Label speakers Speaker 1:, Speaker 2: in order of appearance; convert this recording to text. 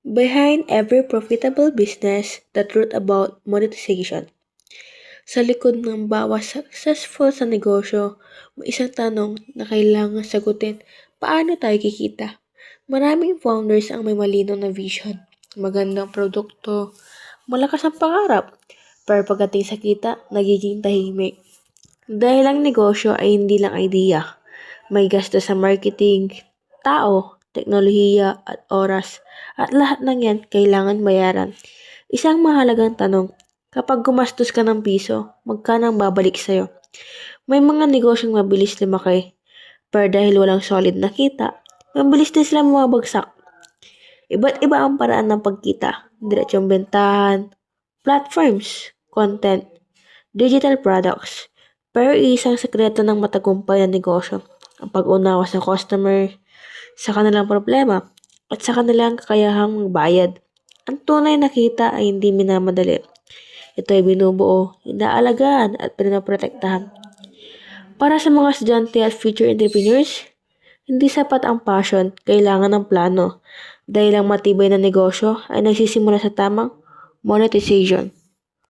Speaker 1: Behind every profitable business, the truth about monetization. Sa likod ng bawat successful sa negosyo, may isang tanong na kailangan sagutin. Paano tayo kikita? Maraming founders ang may malinaw na vision, magandang produkto, malakas ang pangarap. Pero pagdating sa kita, nagiging tahimik. Dahil ang negosyo ay hindi lang idea. May gasto sa marketing, tao, teknolohiya at oras. At lahat ng yan kailangan bayaran. Isang mahalagang tanong, kapag gumastos ka ng piso, magkano ang babalik sa'yo? May mga negosyong mabilis lumaki, pero dahil walang solid na kita, mabilis din sila mabagsak. Iba't iba ang paraan ng pagkita, diretsong bentahan, platforms, content, digital products. Pero isang sekreto ng matagumpay na negosyo, ang pag-unawa sa customer, sa kanilang problema, at sa kanilang kakayahang magbayad. Ang tunay na kita ay hindi minamadali. Ito ay binubuo, inaalagaan at pinaprotektahan. Para sa mga estudyante at future entrepreneurs, hindi sapat ang passion, kailangan ng plano. Dahil ang matibay na negosyo ay nagsisimula sa tamang monetization.